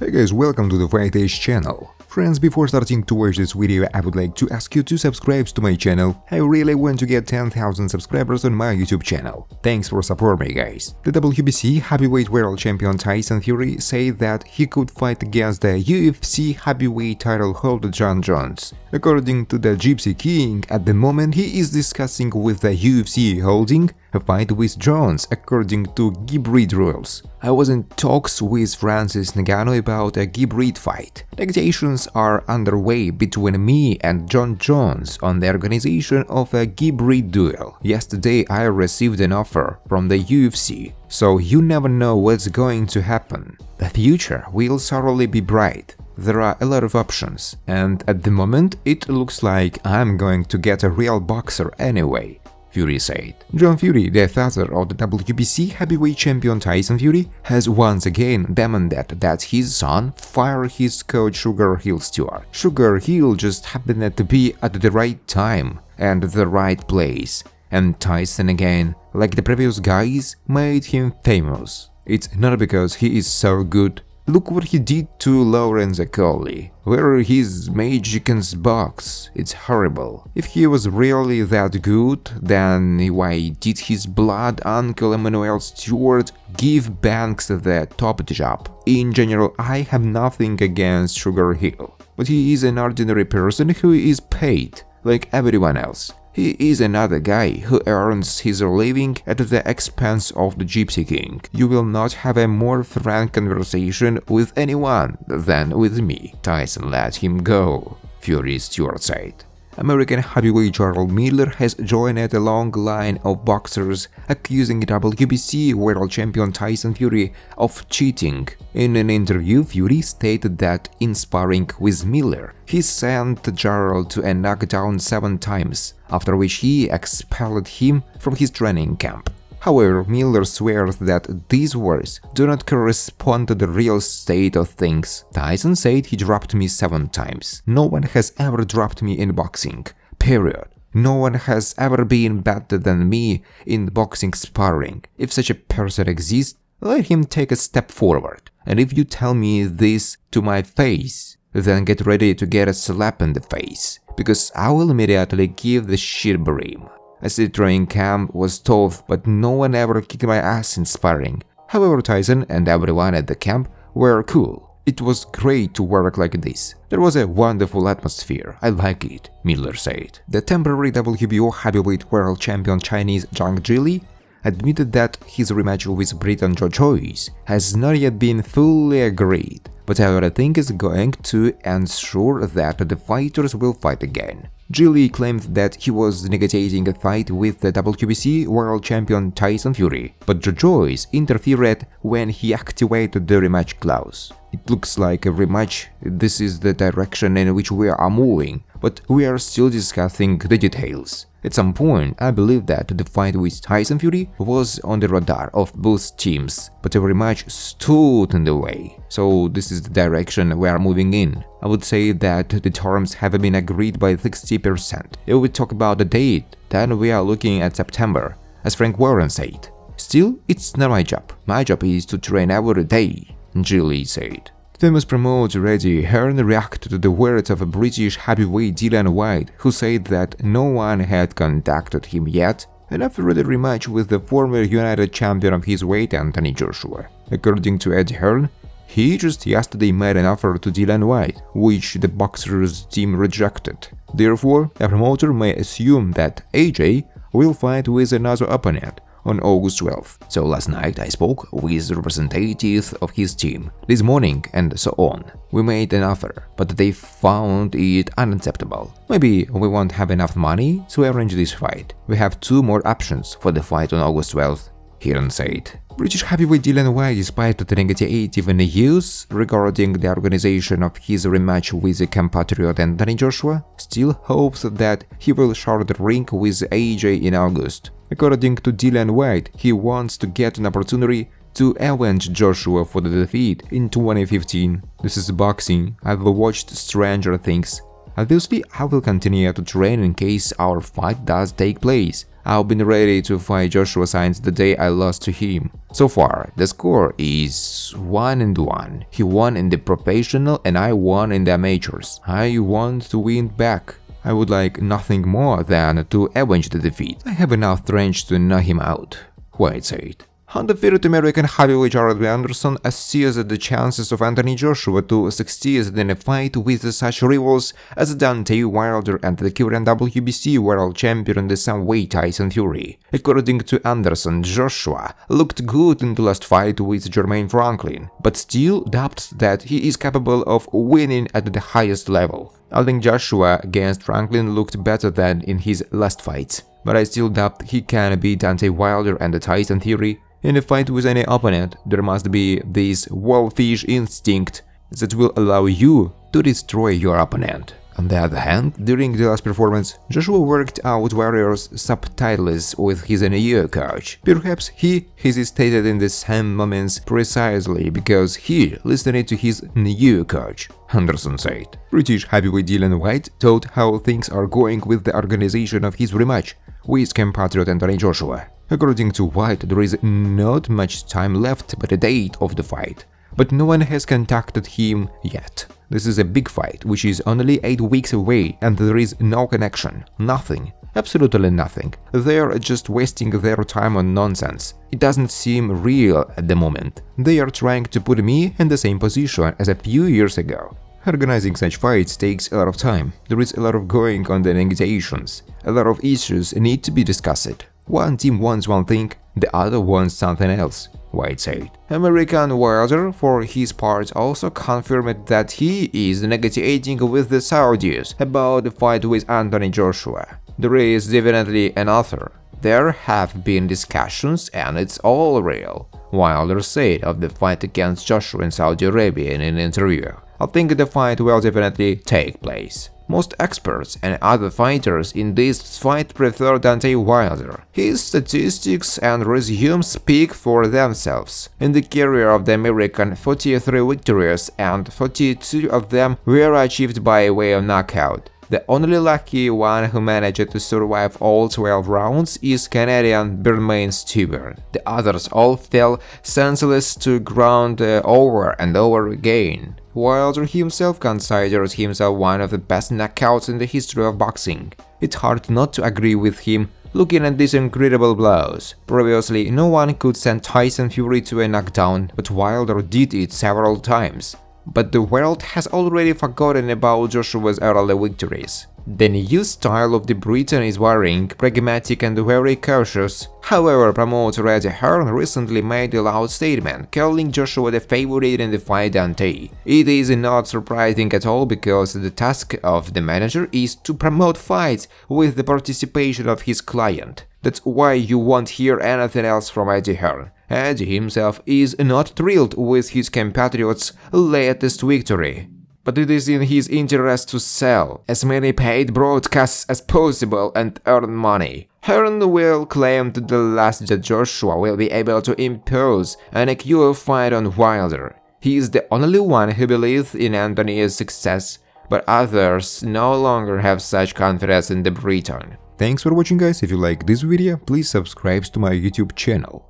Hey guys, welcome to the Whyte channel. Friends, before starting to watch this video, I would like to ask you to subscribe to my channel. I really want to get 10,000 subscribers on my YouTube channel. Thanks for supporting me, guys. The WBC heavyweight world champion Tyson Fury said that he could fight against the UFC heavyweight title holder Zhang Zhilei. According to the Gypsy King, at the moment he is discussing with the UFC holding a fight with Jones according to hybrid rules. I was in talks with Francis Ngannou about a hybrid fight. Negotiations are underway between me and John Jones on the organization of a hybrid duel. Yesterday I received an offer from the UFC, so you never know what's going to happen. The future will certainly be bright. There are a lot of options, and at the moment it looks like I'm going to get a real boxer anyway, Fury said. John Fury, the father of the WBC heavyweight champion Tyson Fury, has once again demanded that his son fire his coach Sugar Hill Steward. Sugar Hill just happened to be at the right time and the right place, and Tyson again, like the previous guys, made him famous. It's not because he is so good. Look what he did to Lawrence Coley. Where his made chickens box. It's horrible. If he was really that good, then why did his blood uncle Emmanuel Stewart give Banks the top job? In general, I have nothing against Sugar Hill, but he is an ordinary person who is paid, like everyone else. He is another guy who earns his living at the expense of the Gypsy King. You will not have a more frank conversation with anyone than with me. Tyson let him go, Fury Stewart said. American heavyweight Jarrell Miller has joined a long line of boxers accusing WBC world champion Tyson Fury of cheating. In an interview, Fury stated that in sparring with Miller, he sent Jarrell to a knockdown 7 times, after which he expelled him from his training camp. However, Miller swears that these words do not correspond to the real state of things. Tyson said he dropped me 7 times. No one has ever dropped me in boxing. Period. No one has ever been better than me in boxing sparring. If such a person exists, let him take a step forward. And if you tell me this to my face, then get ready to get a slap in the face, because I will immediately give the shit brim. I said training camp was tough, but no one ever kicked my ass in sparring. However, Tyson and everyone at the camp were cool. It was great to work like this. There was a wonderful atmosphere. I like it, Miller said. The temporary WBO heavyweight world champion Chinese Zhang Zhilei admitted that his rematch with Briton Joe Joyce has not yet been fully agreed, but everything is going to ensure that the fighters will fight again. Zhilei claimed that he was negotiating a fight with the WBC world champion Tyson Fury, but Joe Joyce interfered when he activated the rematch clause. It looks like a rematch. This is the direction in which we are moving, but we are still discussing the details. At some point, I believe that the fight with Tyson Fury was on the radar of both teams, but a rematch stood in the way. So this is the direction we are moving in. I would say that the terms have been agreed by 60%. If we talk about the date, then we are looking at September, as Frank Warren said. Still, it's not my job. My job is to train every day, Zhilei said. Famous promoter Eddie Hearn reacted to the words of a British heavyweight Dillian Whyte, who said that no one had contacted him yet and offered a rematch with the former United champion of his weight Anthony Joshua. According to Eddie Hearn, he just yesterday made an offer to Dillian Whyte, which the boxers' team rejected. Therefore, a promoter may assume that AJ will fight with another opponent on August 12th. So last night I spoke with representatives of his team, this morning and so on. We made an offer, but they found it unacceptable. Maybe we won't have enough money to arrange this fight. We have 2 more options for the fight on August 12th, Hearn said. British heavyweight Dillian Whyte, despite the negative news regarding the organization of his rematch with the compatriot Anthony Joshua, still hopes that he will share the ring with AJ in August. According to Dillian Whyte, he wants to get an opportunity to avenge Joshua for the defeat in 2015. This is boxing. I've watched Stranger Things. Obviously, I will continue to train in case our fight does take place. I've been ready to fight Joshua since the day I lost to him. So far, the score is 1-1. He won in the professional and I won in the amateurs. I want to win back. I would like nothing more than to avenge the defeat. I have enough strength to knock him out, Whyte said. Undefeated American heavyweight Jared Anderson sees the chances of Anthony Joshua to succeed in a fight with such rivals as Deontay Wilder and the current WBC world champion the same weight Tyson Fury. According to Anderson, Joshua looked good in the last fight with Jermaine Franklin, but still doubts that he is capable of winning at the highest level. I think Joshua against Franklin looked better than in his last fights, but I still doubt he can beat Deontay Wilder and Tyson Fury. In a fight with any opponent, there must be this wolfish instinct that will allow you to destroy your opponent. On the other hand, during the last performance, Joshua worked out Warrior's subtitles with his new coach. Perhaps he hesitated in the same moments precisely because he listened to his new coach, Anderson said. British heavyweight Dillian Whyte told how things are going with the organization of his rematch with compatriot Anthony Joshua. According to Whyte, there is not much time left but a date of the fight, but no one has contacted him yet. This is a big fight, which is only 8 weeks away, and there is no connection, nothing, absolutely nothing. They are just wasting their time on nonsense. It doesn't seem real at the moment. They are trying to put me in the same position as a few years ago. Organizing such fights takes a lot of time. There is a lot of going on the negotiations. A lot of issues need to be discussed. One team wants one thing, the other wants something else, Whyte said. American Wilder, for his part, also confirmed that he is negotiating with the Saudis about the fight with Anthony Joshua. There is definitely an offer. There have been discussions and it's all real, Wilder said of the fight against Joshua in Saudi Arabia in an interview. I think the fight will definitely take place. Most experts and other fighters in this fight prefer Deontay Wilder. His statistics and resume speak for themselves. In the career of the American, 43 victories and 42 of them were achieved by way of knockout. The only lucky one who managed to survive all 12 rounds is Canadian Jermaine Steward. The others all fell senseless to ground over and over again. Wilder himself considers himself one of the best knockouts in the history of boxing. It's hard not to agree with him looking at these incredible blows. Previously, no one could send Tyson Fury to a knockdown, but Wilder did it several times. But the world has already forgotten about Joshua's early victories. The new style of the Briton is worrying, pragmatic and very cautious. However, promoter Eddie Hearn recently made a loud statement, calling Joshua the favorite in the fight Deontay. It is not surprising at all because the task of the manager is to promote fights with the participation of his client. That's why you won't hear anything else from Eddie Hearn. Eddie himself is not thrilled with his compatriot's latest victory. But it is in his interest to sell as many paid broadcasts as possible and earn money. Hearn will claim to the last that Joshua will be able to impose an equal fight on Wilder. He is the only one who believes in Anthony's success, but others no longer have such confidence in the Briton. Thanks for watching, guys. If you like this video, please subscribe to my YouTube channel.